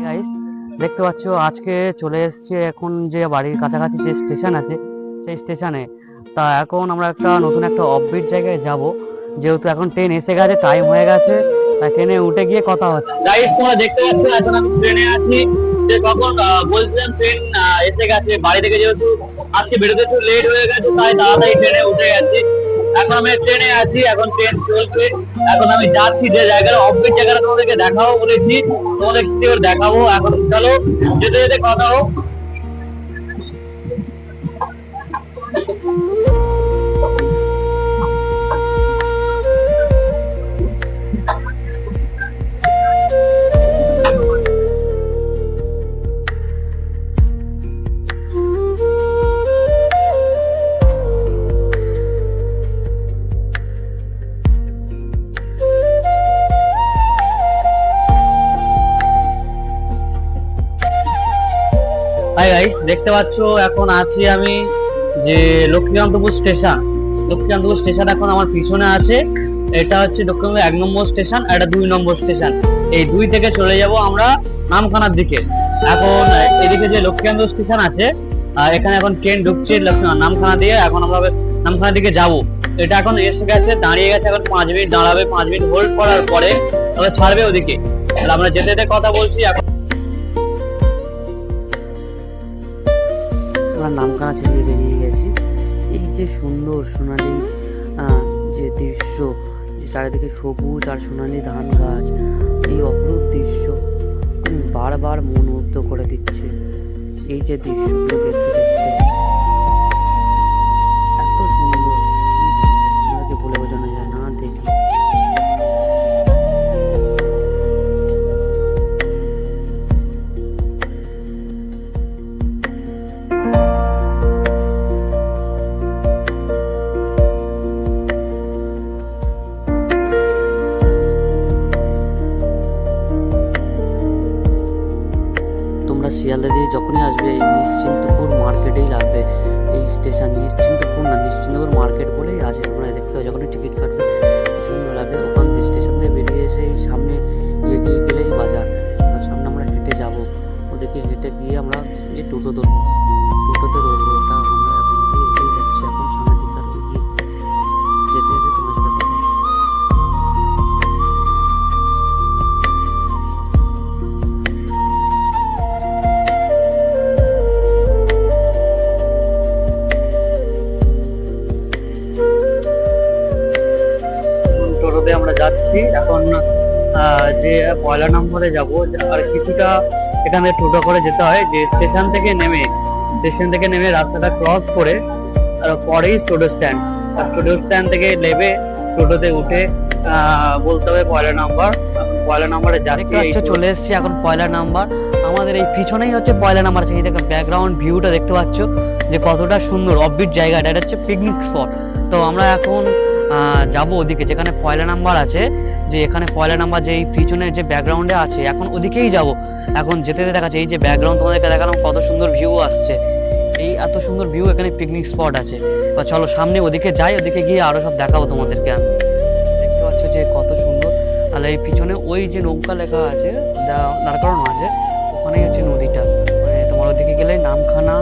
Guys, দেখতে পাচ্ছ আজকে চলে এসেছে এখন যে বাড়ির কাছাকাছি যে স্টেশন আছে সেই স্টেশনে। তা এখন আমরা নতুন একটা অফবিট জায়গায় যাব, যেহেতু এখন ট্রেন এসে গেছে, টাইম হয়ে গেছে, তাই ট্রেনে উঠে গিয়ে কথা হচ্ছে। গাইস, তোমরা দেখতে পাচ্ছ এখন আমি ট্রেনে আছি। যে কখন বলছিলাম ট্রেন এসে গেছে, বাড়ি থেকে যেহেতু আজকে বেরোতে একটু লেট হয়ে গেছে তাই তাড়াতাড়ি ট্রেনে উঠে গেছি। এখন আমি ট্রেনে আছি, এখন ট্রেন চলছে। এখন আমি যাচ্ছি যে জায়গাটা অফবিট জায়গাটা তোমাদেরকে দেখাবো বলেছি, তোমাদের দেখাবো। এখন চলো যেতে যেতে কথা হোক। হাই গাইস, দেখতে পাচ্ছ এখন আছি আমি যে লক্ষ্মীকান্তপুর স্টেশন। লক্ষ্মীকান্তপুর স্টেশন এখন আমার পিছনে আছে। এটা হচ্ছে দক্ষিণবঙ্গ 1 নম্বর স্টেশন, আর এটা 2 নম্বর স্টেশন। এই 2 থেকে চলে যাব আমরা নামখানার দিকে। এখন এদিকে যে লক্ষ্মীকান্তপুর স্টেশন আছে, এখানে এখন ট্রেন ঢুকছে নামখানা দিয়ে। এখন আমরা নামখানার দিকে যাব। এটা এখন এসে গেছে, দাঁড়িয়ে গেছে। এখন 5 মিনিট দাঁড়াবে, 5 মিনিট হোল্ড করার পরে তবে ছাড়বে ওদিকে। আমরা যেতে যেতে কথা বলছি। এখন নামখানা ছেড়ে বেরিয়ে গেছি। এই যে সুন্দর সোনালি যে দৃশ্য, যে চারিদিকে সবুজ আর সোনালি ধান গাছ, এই অপরূপ দৃশ্য বারবার মন মুগ্ধ করে দিচ্ছে। এই যে দৃশ্যগুলো দেখতে দেখতে এত সুন্দর, আপনাকে বলে বোঝানো যায় না দেখলে। তোমরা শিয়ালদা দিয়ে যখনই আসবে এই নিশ্চিন্তপুর মার্কেটেই লাগবে। এই স্টেশন নিশ্চিন্তপুর না, নিশ্চিন্তপুর মার্কেট বলেই আছে। তোমরা দেখতে হবে যখনই টিকিট কাটবে সেখানে লাগবে। ওখান থেকে স্টেশন থেকে বেরিয়ে এসে এই সামনে এগিয়ে গেলেই বাজার। সামনে আমরা হেঁটে যাব, ওদিকে হেঁটে গিয়ে আমরা এই টোটো ধরবো, টোটোতে ধরবো। ওটা আমরা এখন দিয়ে হেঁটেই যাচ্ছি। এখন সামনের দিকে আর এগিয়ে যেতে যেতে তোমার সাথে কথা হবে। টোটোতে আমরা যাচ্ছি এখন যে পয়লা নম্বরে যাব। আর কিছুটা এখানে টোটো করে যেতে হয়, যে স্টেশন থেকে নেমে রাস্তাটা ক্রস করে আর পরেই টোটো স্ট্যান্ড। আর টোটো স্ট্যান্ড থেকে নেমে টোটোতে উঠে বলতে হবে পয়লা নাম্বার। পয়লা নাম্বারে যাচ্ছি, চলে এসেছি এখন পয়লা নাম্বার। আমাদের এই পিছনেই হচ্ছে পয়লা নাম্বার। সেই দেখো ব্যাকগ্রাউন্ড ভিউটা দেখতে পাচ্ছ যে কতটা সুন্দর অফবিট জায়গাটা। এটা হচ্ছে পিকনিক স্পট। তো আমরা এখন যাব ওদিকে যেখানে পয়লা নাম্বার আছে। যে এখানে পয়লা নাম্বার যে এই পিছনের যে ব্যাকগ্রাউন্ডে আছে, এখন ওদিকেই যাব। এখন যেতে যেতে দেখাচ্ছে এই যে ব্যাকগ্রাউন্ড তোমাদেরকে দেখালাম, কত সুন্দর ভিউ আসছে। এই এত সুন্দর ভিউ, এখানে পিকনিক স্পট আছে। চলো সামনে ওদিকে যাই, ওদিকে গিয়ে আরো সব দেখাবো তোমাদেরকে। আমি দেখতে পাচ্ছ যে কত সুন্দর। আর এই পিছনে ওই যে নৌকা লেখা আছে, দাঁড় করানো আছে, ওখানেই হচ্ছে নদীটা। মানে তোমার ওদিকে গেলে নামখানা,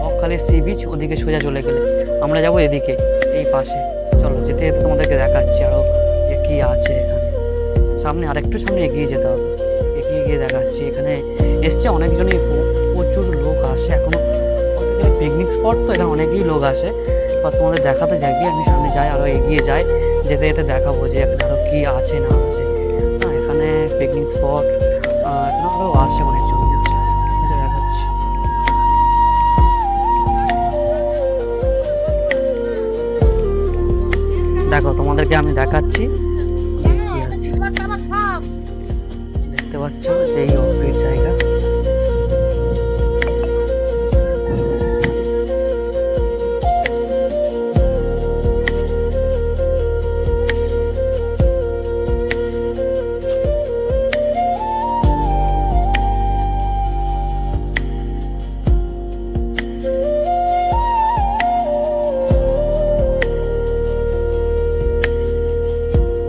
বকখালি সি বিচ, ওদিকে সোজা চলে গেলে আমরা যাব এদিকে এই পাশে। চলো যেতে যেতে তোমাদেরকে দেখাচ্ছি আরো যে কি আছে এখানে। সামনে আরেকটু সামনে এগিয়ে যেতে হবে, এগিয়ে গিয়ে দেখাচ্ছি। এখানে এসছে অনেকজনই, প্রচুর লোক আসে এখনো। পিকনিক স্পট তো, এখানে অনেকেই লোক আসে। বা তোমাদের দেখাতে যাই, আমি সামনে যাই, আরো এগিয়ে যাই, যেতে যেতে দেখাবো যে এখানে আরো কি আছে না আছে। এখানে পিকনিক স্পট এখানে আরো আসে অনেকজন আসে, দেখাচ্ছি। দেখো তোমাদেরকে আমি দেখাচ্ছি, দেখতে পাচ্ছ যে এই অফবিট জায়গা।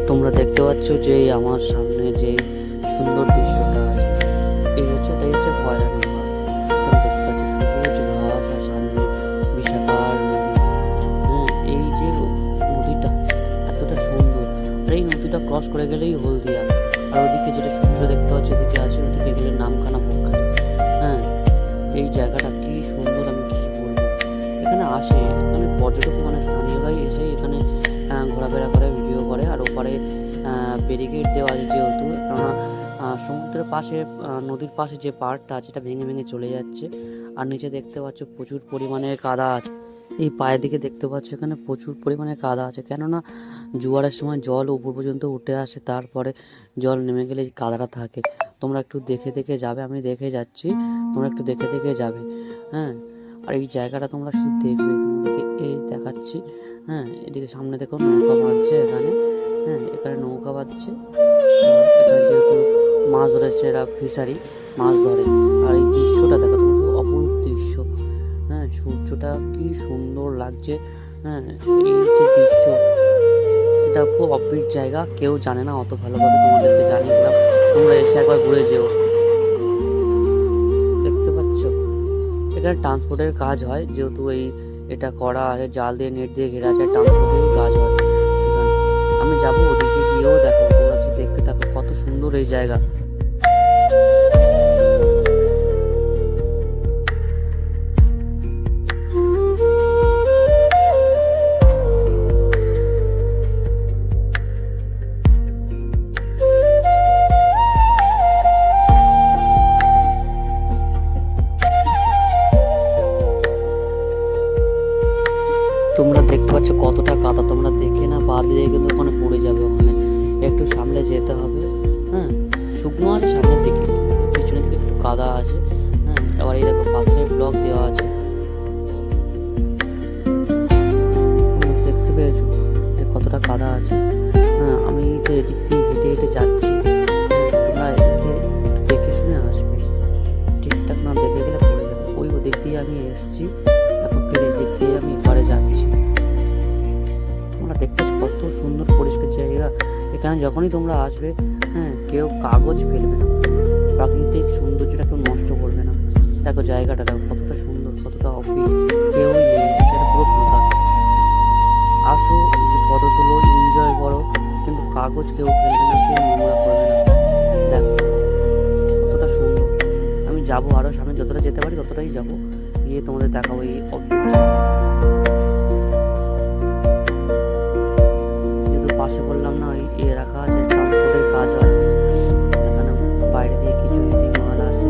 তোমরা দেখতে পাচ্ছ যে আমার সামনে যে সুন্দর দৃশ্যটা আছে, এটাই হচ্ছে পয়লা নম্বর। এখানে দেখতে পাচ্ছি সবুজ ঘাস আর সামনে বিশাখার নদী। হ্যাঁ, এই যে নদীটা এতটা সুন্দর, আর এই নদীটা ক্রস করে গেলেই হলদিয়া, আর ওদিকে যেটা সূর্য দেখতে পাচ্ছি ওদিকে আছে, ওদিকে গেলে নামখানা পোখখালি। হ্যাঁ, এই জায়গাটা কি সুন্দর, আমি কি বলবো। এখানে আসে এখানে পর্যটক মানে স্থানীয়রাই এসে এখানে ঘোরাফেরা করে, ভিডিও করে। আর ওপারে ব্যারিকেড দেওয়া আছে যেহেতু, কেননা সমুদ্রের পাশে নদীর পাশে যে পাড়টা আছে এটা ভেঙে ভেঙে চলে যাচ্ছে। আর নিচে দেখতে পাচ্ছ প্রচুর পরিমাণে কাদা আছে। এই পায়ের দিকে দেখতে পাচ্ছ এখানে প্রচুর পরিমাণে কাদা আছে, কেননা জোয়ারের সময় জল উপর পর্যন্ত উঠে আসে, তারপরে জল নেমে গেলে এই কাদাটা থাকে। তোমরা একটু দেখে দেখে যাবে, আমি দেখে যাচ্ছি, তোমরা একটু দেখে দেখে যাবে। হ্যাঁ, আর এই জায়গাটা তোমরা শুধু দেখবে, তোমাদেরকে এই দেখাচ্ছি। হ্যাঁ, এদিকে সামনে দেখো নৌকা বাঁধছে এখানে। হ্যাঁ, এখানে নৌকা বাঁধছে, এখানে যেহেতু মাছ ধরেছে এরা, ফিশারি মাছ ধরে। আর এই দৃশ্যটা দেখো তোমার, অপরূপ দৃশ্য। হ্যাঁ, সূর্যটা কি সুন্দর লাগছে। হ্যাঁ, এই যে দৃশ্য, এটা খুব অদ্ভুত জায়গা, কেউ জানে না অত ভালোভাবে, তোমাদেরকে জানিয়ে দিলাম, তোমরা এসে একবার ঘুরে যেও। দেখতে পাচ্ছ এখানে ট্রান্সপোর্টের কাজ হয়, যেহেতু এটা করা আছে, জাল দিয়ে নেট দিয়ে ঘেরা আছে, ট্রান্সপোর্টের কাজ হয় এখানে। আমি যাবো ওদিকে গিয়েও দেখো, তোমরা যদি দেখতে থাকো কত সুন্দর এই জায়গা। তোমরা দেখতে পাচ্ছ কতটা কাদা, তোমরা দেখে না বাদলে কিন্তু ওখানে পড়ে যাবে, ওখানে একটু সামনে যেতে হবে। হ্যাঁ, শুকনো আছে সামনের দিকে, পিছনের দিকে একটু কাদা আছে। হ্যাঁ, আবার এই দেখো পাথরের ব্লক দেওয়া আছে, তোমরা দেখতে পেয়েছো যে কতটা কাদা আছে। হ্যাঁ, আমি তো এদিক দিয়ে হেঁটে হেঁটে যাচ্ছি, তোমরা এদিকে একটু দেখে শুনে আসবে, ঠিকঠাক না দেখে গেলে পড়ে যাবে। ওদিক দিয়ে আমি এসছি, এখন ফিরে এদিক দিয়ে আমি এপারে যাচ্ছি। তোমরা দেখতে পাচ্ছ কত সুন্দর পরিষ্কার জায়গা। এখানে যখনই তোমরা আসবে, হ্যাঁ, কেউ কাগজ ফেলবে না, প্রাকৃতিক সৌন্দর্যটা কেউ নষ্ট করবে না। দেখো জায়গাটা দেখো কতটা সুন্দর, কতটা অদ্ভুত, কেউই নেই, সেটা পুরো ফাঁকা। আসো, এসে ফটো তোলো, এনজয় করো, কিন্তু কাগজ কেউ ফেলবে না, কেউ নোংরা করবে না। দেখো কতটা সুন্দর। আমি যাবো আরো সামনে, যতটা যেতে পারি ততটাই যাবো, গিয়ে তোমাদের দেখাবো এই অদ্ভুত জায়গা। যেহেতু পাশে বললাম না, ওই রাখা আছে, ট্রান্সপোর্টের কাজ হয় এখানে, বাইরে দিয়ে কিছু যদি মাল আসে,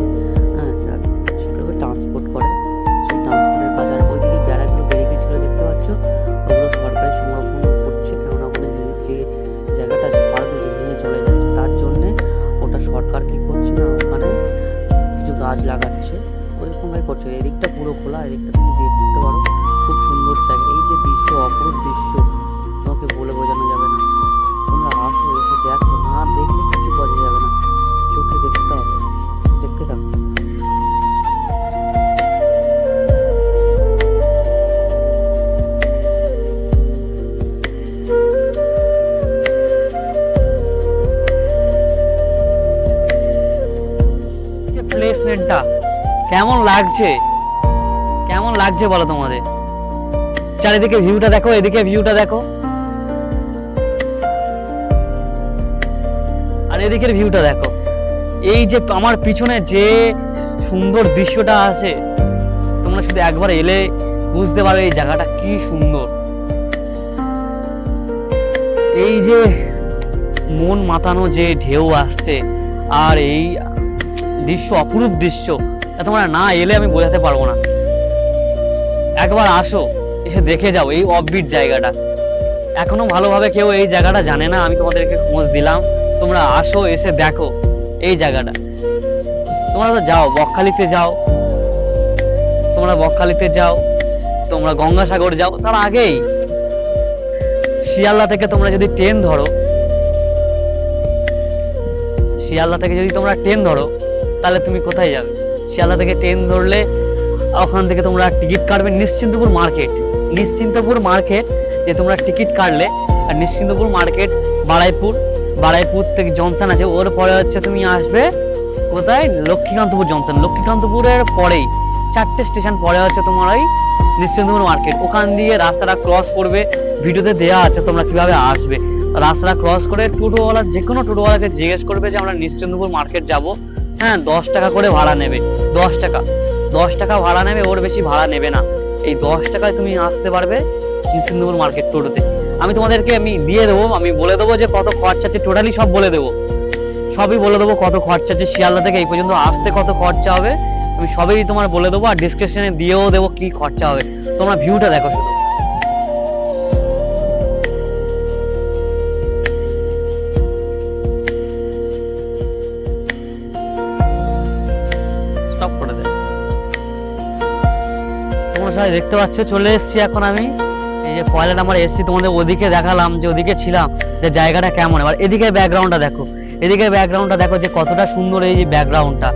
হ্যাঁ, সেগুলোকে ট্রান্সপোর্ট করে, সেই ট্রান্সপোর্টের কাজ। আর ওইদিকে ব্যারিকেডগুলো দেখতে পাচ্ছ, ওগুলো সরকারি সংরক্ষণ করছে, কেননা ওখানে যে জায়গাটা আছে পাড়গুলো যে ভেঙে চলে যাচ্ছে, তার জন্যে ওটা সরকার কি করছে না, ওখানে কিছু গাছ লাগাচ্ছে, ওইরকমভাবে করছে। এদিকটা পুরো খোলা, এদিকটা তুমি দেখতে পারো, খুব সুন্দর জায়গা। এই যে দৃশ্য, অপরূপ দৃশ্য, তোমাকে বলে বোঝানো যাবে না। তোমরা আসো, এসে দেখো, না দেখলে কিছু বোঝা যাবে না, চোখে দেখতে হবে। দেখতে থাকো। প্লেসমেন্টটা কেমন লাগছে, কেমন লাগছে বলো তোমাদের? চারিদিকে ভিউটা দেখো, এদিকে ভিউটা দেখো, আর এদিকের ভিউটা দেখো। এই যে আমার পিছনে যে সুন্দর দৃশ্যটা আছে, তোমরা শুধু একবার এলে বুঝতে পারবে এই জায়গাটা কি সুন্দর। এই যে মন মাতানো যে ঢেউ আসছে, আর এই দৃশ্য, অপরূপ দৃশ্য, তোমরা না এলে আমি বোঝাতে পারবো না। একবার আসো, এসে দেখে যাও এই অফবিট জায়গাটা। এখনো ভালোভাবে কেউ এই জায়গাটা জানে না, আমি তোমাদেরকে খোঁজ দিলাম, তোমরা আসো, এসে দেখো এই জায়গাটা। তোমরা তো যাও বকখালিতে যাও, তোমরা বকখালিতে যাও, তোমরা গঙ্গাসাগর যাও, তার আগেই শিয়ালদা থেকে তোমরা যদি ট্রেন ধরো, শিয়ালদা থেকে যদি তোমরা ট্রেন ধরো, তাহলে তুমি কোথায় যাবে? শিয়ালদা থেকে ট্রেন ধরলে ওখান থেকে তোমরা টিকিট কাটবে নিশ্চিন্তপুর মার্কেট। নিশ্চিন্তপুর মার্কেট যে তোমরা টিকিট কাটলে, আর নিশ্চিন্তপুর মার্কেট বারাইপুর, বারাইপুর থেকে জংশন আছে, ওর পরে হচ্ছে তুমি আসবে কোথায়? লক্ষ্মীকান্তপুর জংশন। লক্ষ্মীকান্তপুরের পরেই 4টে স্টেশন পরে হচ্ছে তোমার ওই নিশ্চিন্তপুর মার্কেট। ওখান দিয়ে রাস্তাটা ক্রস করবে, ভিডিওতে দেওয়া আছে তোমরা কিভাবে আসবে। রাস্তাটা ক্রস করে টোটোওয়ালা, যে কোনো টোটোওয়ালাকে জিজ্ঞেস করবে যে আমরা নিশ্চিন্তপুর মার্কেট যাব, হ্যাঁ 10 টাকা করে ভাড়া নেবে, 10 টাকা ভাড়া নেবে, ওর বেশি ভাড়া নেবে না। এই 10 টাকায় তুমি আসতে পারবে নিশ্চিন্তপুর মার্কেট টোটোতে। আমি তোমাদেরকে দিয়ে দেবো, আমি বলে দেবো যে কত খরচা আছে, টোটালি সব বলে দেবো, সবই বলে দেবো কত খরচা আছে, শিয়ালদা থেকে এই পর্যন্ত আসতে কত খরচা হবে আমি সবই তোমার বলে দেবো, আর ডিসক্রিপশনে দিয়েও দেবো কি খরচা হবে। তোমরা ভিউটা দেখো শুধু। স্টপ করে দে। তোমরা সবাই দেখতে পাচ্ছ চলে এসেছি এখন আমি, এই যে পয়লা নাম্বার এসেছি, তোমাদের ওদিকে দেখালাম যে ওদিকে ছিলাম যে জায়গাটা কেমন। এবার এদিকে ব্যাকগ্রাউন্ডটা দেখো, এদিকে ব্যাকগ্রাউন্ডটা দেখো যে কতটা সুন্দর এই যে ব্যাকগ্রাউন্ডটা,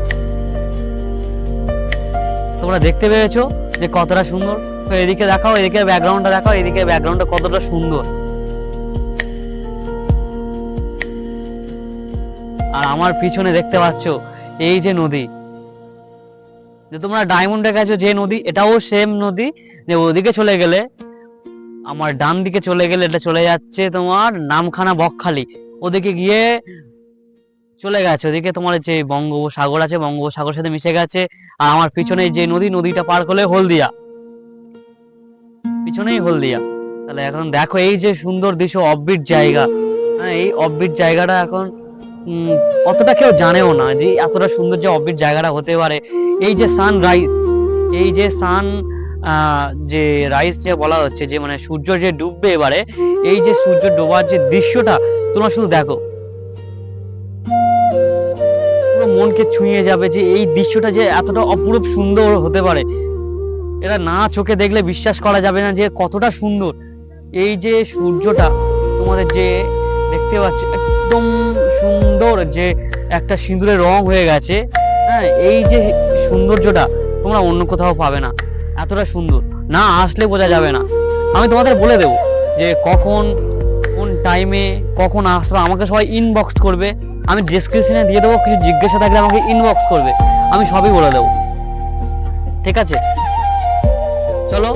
তোমরা দেখতে পেয়েছো যে কতটা সুন্দর। তো এদিকে দেখাও, এদিকে ব্যাকগ্রাউন্ডটা দেখাও, এদিকে ব্যাকগ্রাউন্ডটা কতটা সুন্দর। আর আমার পিছনে দেখতে পাচ্ছ এই যে নদী, যে তোমরা ডায়মন্ডে গেছো যে নদী, এটাও সেম নদী। যে ওদিকে চলে গেলে, আমার ডান দিকে চলে গেলে এটা চলে যাচ্ছে তোমার নামখানা বকখালি, ওদিকে গিয়ে চলে গেছে ওদিকে তোমার যে বঙ্গোপসাগর আছে, বঙ্গোপসাগরের সাথে মিশে গেছে। আর আমার পিছনে যে নদীটা পার করলে হলদিয়া, পিছনেই হলদিয়া। তাহলে এখন দেখো এই যে সুন্দর দৃশ্য, অফবিট জায়গা, হ্যাঁ এই অফবিট জায়গাটা এখন অতটা কেউ জানেও না যে এতটা সুন্দর যে অফবিট জায়গাটা হতে পারে। এই যে সানরাইজ, এই যে যে রাইজ যে বলা হচ্ছে, যে মানে সূর্য যে ডুববে এবারে, এই যে সূর্য ডোবার যে দৃশ্যটা তোমরা শুধু দেখো, পুরো মনকে ছুঁয়ে যাবে যে এই দৃশ্যটা যে এতটা অপরূপ সুন্দর হতে পারে। এটা না চোখে দেখলে বিশ্বাস করা যাবে না যে কতটা সুন্দর। এই যে সূর্যটা তোমাদের যে দেখতে পাচ্ছ একদম সুন্দর, যে একটা সিঁদুরের রং হয়ে গেছে, হ্যাঁ এই যে সৌন্দর্যটা তোমরা অন্য কোথাও পাবে না, এতটা সুন্দর, না আসলে বোঝা যাবে না। আমি তোমাদের বলে দেবো যে কখন কোন টাইমে কখন আসবে, আমাকে সবাই ইনবক্স করবে, আমি ডেসক্রিপশনে দিয়ে দেবো, কিছু জিজ্ঞাসা থাকলে আমাকে ইনবক্স করবে, আমি সবই বলে দেবো, ঠিক আছে? চলো।